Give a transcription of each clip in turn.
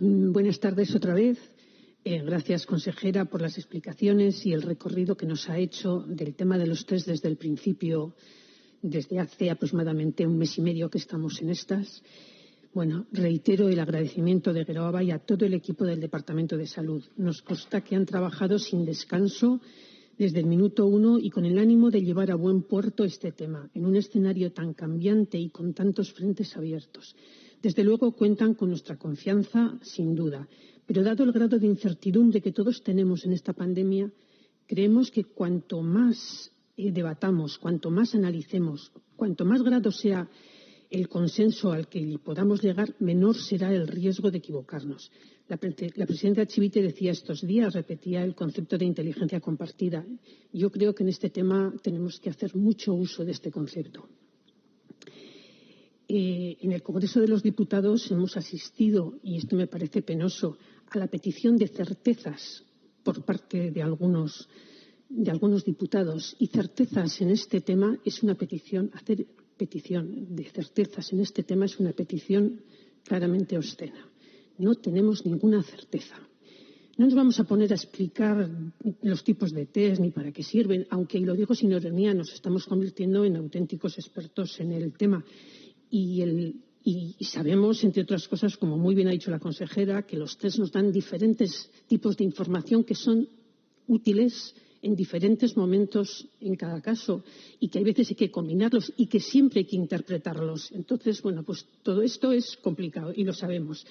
Buenas tardes otra vez. Gracias, consejera, por las explicaciones y el recorrido que nos ha hecho del tema de los test desde el principio, desde hace aproximadamente un mes y medio que estamos en estas. Bueno, reitero el agradecimiento de Geroa y a todo el equipo del Departamento de Salud. Nos consta que han trabajado sin descanso desde el minuto 1 y con el ánimo de llevar a buen puerto este tema, en un escenario tan cambiante y con tantos frentes abiertos. Desde luego cuentan con nuestra confianza, sin duda, pero dado el grado de incertidumbre que todos tenemos en esta pandemia, creemos que cuanto más debatamos, cuanto más analicemos, cuanto más grado sea el consenso al que podamos llegar, menor será el riesgo de equivocarnos. La presidenta Chivite decía estos días, repetía el concepto de inteligencia compartida. Yo creo que en este tema tenemos que hacer mucho uso de este concepto. En el Congreso de los Diputados hemos asistido, y esto me parece penoso, a la petición de certezas por parte de algunos diputados. Y certezas en este tema es una petición, hacer petición de certezas en este tema es una petición claramente obscena. No tenemos ninguna certeza. No nos vamos a poner a explicar los tipos de test ni para qué sirven, aunque, y lo digo sin ironía, nos estamos convirtiendo en auténticos expertos en el tema. Y sabemos, entre otras cosas, como muy bien ha dicho la consejera, que los test nos dan diferentes tipos de información que son útiles en diferentes momentos en cada caso y que hay veces hay que combinarlos y que siempre hay que interpretarlos. Entonces, bueno, pues todo esto es complicado y lo sabemos.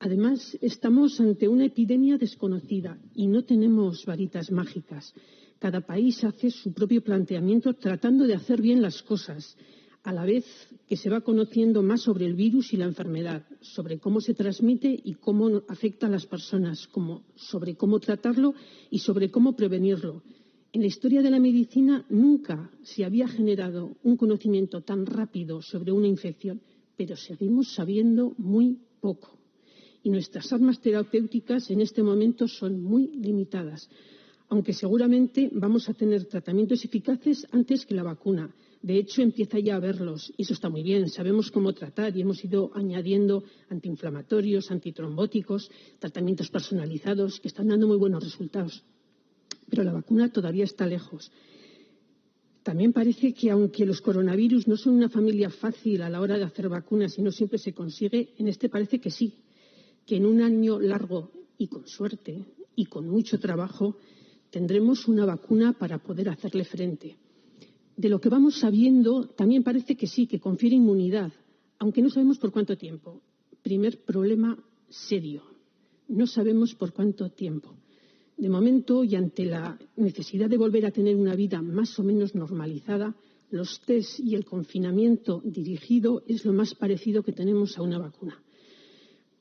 Además, estamos ante una epidemia desconocida y no tenemos varitas mágicas. Cada país hace su propio planteamiento tratando de hacer bien las cosas, a la vez que se va conociendo más sobre el virus y la enfermedad, sobre cómo se transmite y cómo afecta a las personas, sobre cómo tratarlo y sobre cómo prevenirlo. En la historia de la medicina nunca se había generado un conocimiento tan rápido sobre una infección, pero seguimos sabiendo muy poco. Y nuestras armas terapéuticas en este momento son muy limitadas, aunque seguramente vamos a tener tratamientos eficaces antes que la vacuna. De hecho, empieza ya a verlos y eso está muy bien. Sabemos cómo tratar y hemos ido añadiendo antiinflamatorios, antitrombóticos, tratamientos personalizados que están dando muy buenos resultados. Pero la vacuna todavía está lejos. También parece que, aunque los coronavirus no son una familia fácil a la hora de hacer vacunas y no siempre se consigue, en este parece que sí, que en un año largo y con suerte y con mucho trabajo tendremos una vacuna para poder hacerle frente. De lo que vamos sabiendo, también parece que sí, que confiere inmunidad, aunque no sabemos por cuánto tiempo. Primer problema serio. No sabemos por cuánto tiempo. De momento, y ante la necesidad de volver a tener una vida más o menos normalizada, los test y el confinamiento dirigido es lo más parecido que tenemos a una vacuna.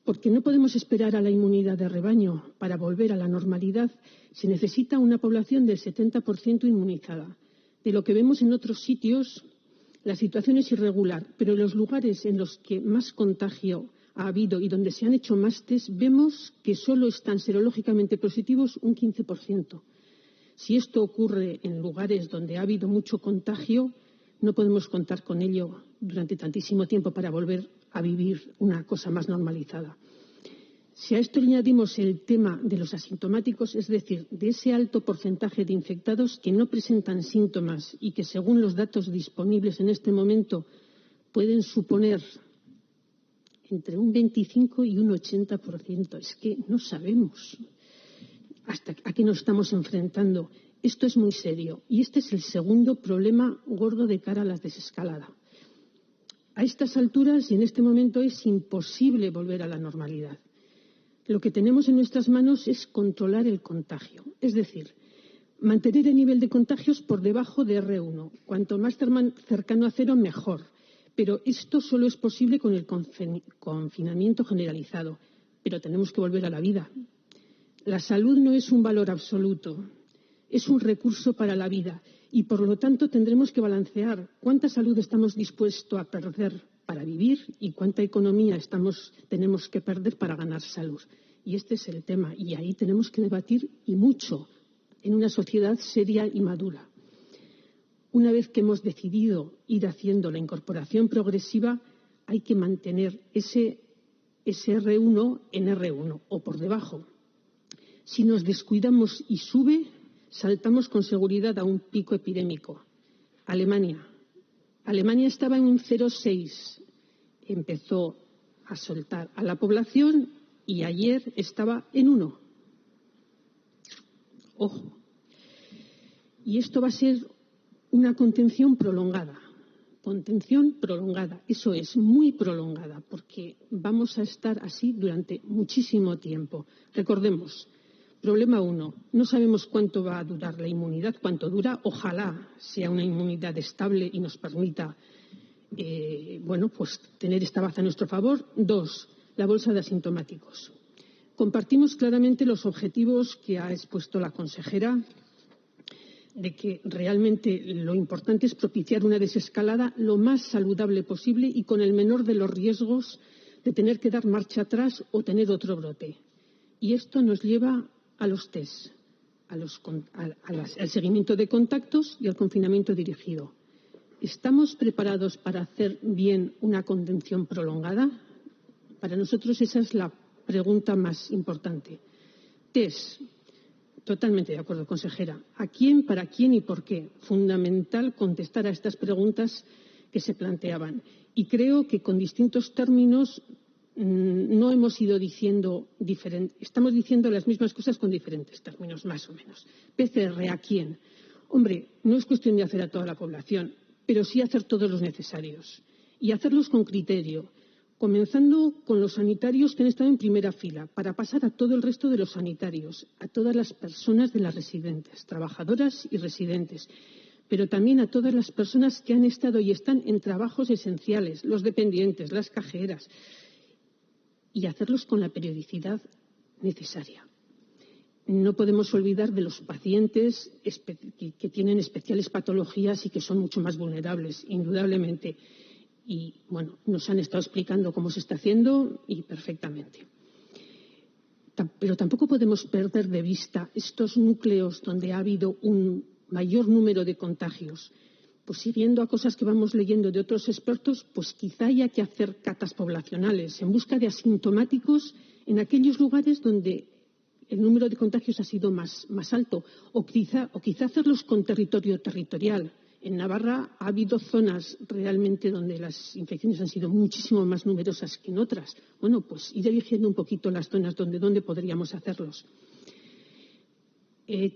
Porque no podemos esperar a la inmunidad de rebaño. Para volver a la normalidad se necesita una población del 70% inmunizada. De lo que vemos en otros sitios, la situación es irregular, pero en los lugares en los que más contagio ha habido y donde se han hecho más test, vemos que solo están serológicamente positivos un 15%. Si esto ocurre en lugares donde ha habido mucho contagio, no podemos contar con ello durante tantísimo tiempo para volver a vivir una cosa más normalizada. Si a esto le añadimos el tema de los asintomáticos, es decir, de ese alto porcentaje de infectados que no presentan síntomas y que, según los datos disponibles en este momento, pueden suponer entre un 25 y un 80%. Es que no sabemos hasta a qué nos estamos enfrentando. Esto es muy serio y este es el segundo problema gordo de cara a la desescalada. A estas alturas y en este momento es imposible volver a la normalidad. Lo que tenemos en nuestras manos es controlar el contagio, es decir, mantener el nivel de contagios por debajo de R1. Cuanto más cercano a cero, mejor. Pero esto solo es posible con el confinamiento generalizado. Pero tenemos que volver a la vida. La salud no es un valor absoluto, es un recurso para la vida y, por lo tanto, tendremos que balancear cuánta salud estamos dispuestos a perder para vivir y cuánta economía tenemos que perder para ganar salud. Y este es el tema, y ahí tenemos que debatir y mucho en una sociedad seria y madura. Una vez que hemos decidido ir haciendo la incorporación progresiva, hay que mantener ese ese R1 en R1 o por debajo. Si nos descuidamos y sube, saltamos con seguridad a un pico epidémico. Alemania estaba en un 0,6, empezó a soltar a la población y ayer estaba en 1. Ojo. Y esto va a ser una contención prolongada. Eso es, muy prolongada, porque vamos a estar así durante muchísimo tiempo. Recordemos, problema 1, no sabemos cuánto va a durar la inmunidad, cuánto dura, ojalá sea una inmunidad estable y nos permita tener esta baza a nuestro favor. 2, la bolsa de asintomáticos. Compartimos claramente los objetivos que ha expuesto la consejera, de que realmente lo importante es propiciar una desescalada lo más saludable posible y con el menor de los riesgos de tener que dar marcha atrás o tener otro brote. Y esto nos lleva a los test, al seguimiento de contactos y al confinamiento dirigido. ¿Estamos preparados para hacer bien una contención prolongada? Para nosotros esa es la pregunta más importante. Test. Totalmente de acuerdo, consejera. ¿A quién, para quién y por qué? Fundamental contestar a estas preguntas que se planteaban. Y creo que con distintos términos no hemos ido diciendo diferente. Estamos diciendo las mismas cosas con diferentes términos, más o menos. PCR, ¿a quién? Hombre, no es cuestión de hacer a toda la población, pero sí hacer todos los necesarios. Y hacerlos con criterio. Comenzando con los sanitarios que han estado en primera fila, para pasar a todo el resto de los sanitarios, a todas las personas de las residentes, trabajadoras y residentes, pero también a todas las personas que han estado y están en trabajos esenciales, los dependientes, las cajeras, y hacerlos con la periodicidad necesaria. No podemos olvidar de los pacientes que tienen especiales patologías y que son mucho más vulnerables, indudablemente. Y, nos han estado explicando cómo se está haciendo y perfectamente. Pero tampoco podemos perder de vista estos núcleos donde ha habido un mayor número de contagios. Pues siguiendo a cosas que vamos leyendo de otros expertos, pues quizá haya que hacer catas poblacionales en busca de asintomáticos en aquellos lugares donde el número de contagios ha sido más alto. O quizá hacerlos con territorial. En Navarra ha habido zonas realmente donde las infecciones han sido muchísimo más numerosas que en otras. Pues ir eligiendo un poquito las zonas donde podríamos hacerlos.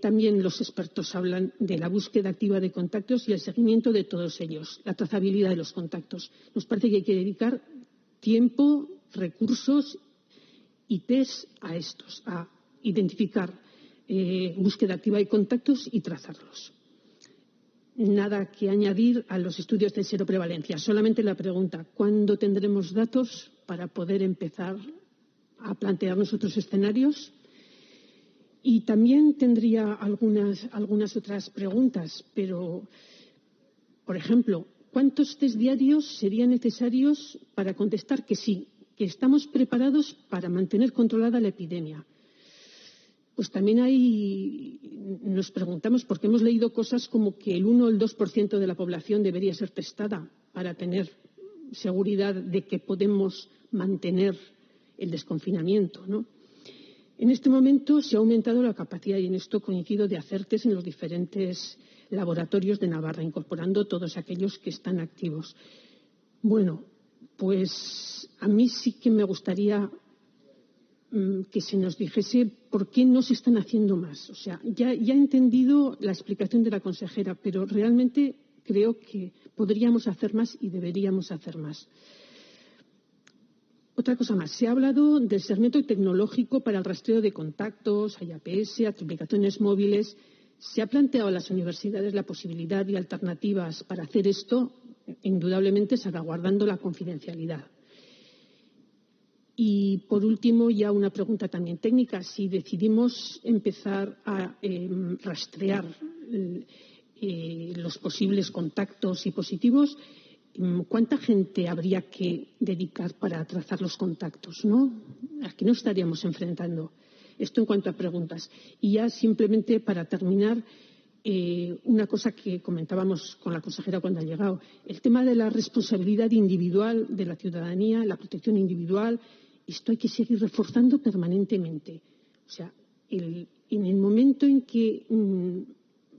También los expertos hablan de la búsqueda activa de contactos y el seguimiento de todos ellos, la trazabilidad de los contactos. Nos parece que hay que dedicar tiempo, recursos y test a estos, a identificar búsqueda activa de contactos y trazarlos. Nada que añadir a los estudios de seroprevalencia. Solamente la pregunta, ¿cuándo tendremos datos para poder empezar a plantearnos otros escenarios? Y también tendría algunas otras preguntas, pero, por ejemplo, ¿cuántos test diarios serían necesarios para contestar que sí, que estamos preparados para mantener controlada la epidemia? Pues también nos preguntamos, porque hemos leído cosas como que el 1 o el 2% de la población debería ser testada para tener seguridad de que podemos mantener el desconfinamiento, ¿no? En este momento se ha aumentado la capacidad, y en esto coincido, de hacer test en los diferentes laboratorios de Navarra, incorporando todos aquellos que están activos. Pues a mí sí que me gustaría que se nos dijese por qué no se están haciendo más. O sea, ya he entendido la explicación de la consejera, pero realmente creo que podríamos hacer más y deberíamos hacer más. Otra cosa más. Se ha hablado del segmento tecnológico para el rastreo de contactos, hay APS, aplicaciones móviles. ¿Se ha planteado a las universidades la posibilidad y alternativas para hacer esto? Indudablemente salvaguardando la confidencialidad. Y, por último, ya una pregunta también técnica. Si decidimos empezar a rastrear los posibles contactos y positivos, ¿cuánta gente habría que dedicar para trazar los contactos, ¿no? Aquí nos estaríamos enfrentando. Esto en cuanto a preguntas. Y ya simplemente para terminar, una cosa que comentábamos con la consejera cuando ha llegado, el tema de la responsabilidad individual de la ciudadanía, la protección individual Esto hay que seguir reforzando permanentemente. O sea, en el momento en que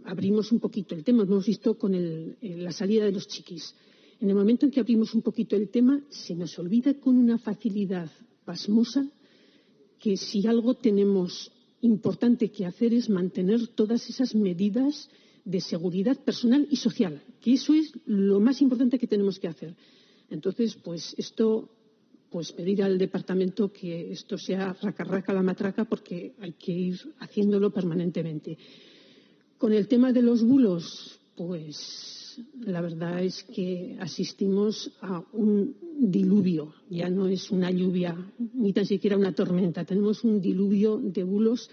abrimos un poquito el tema, hemos visto con la salida de los chiquis, en el momento en que abrimos un poquito el tema, se nos olvida con una facilidad pasmosa que si algo tenemos importante que hacer es mantener todas esas medidas de seguridad personal y social, que eso es lo más importante que tenemos que hacer. Entonces, pedir al departamento que esto sea raca la matraca, porque hay que ir haciéndolo permanentemente. Con el tema de los bulos, pues la verdad es que asistimos a un diluvio, ya no es una lluvia ni tan siquiera una tormenta, tenemos un diluvio de bulos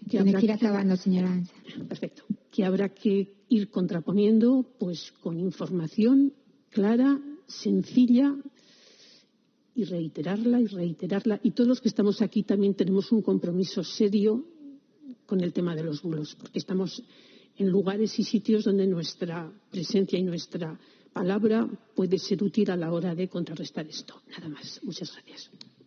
que tiene que ir acabando, señora Ansa. Perfecto, que habrá que ir contraponiendo pues con información clara, sencilla, y reiterarla, y todos los que estamos aquí también tenemos un compromiso serio con el tema de los bulos, porque estamos en lugares y sitios donde nuestra presencia y nuestra palabra puede ser útil a la hora de contrarrestar esto. Nada más. Muchas gracias.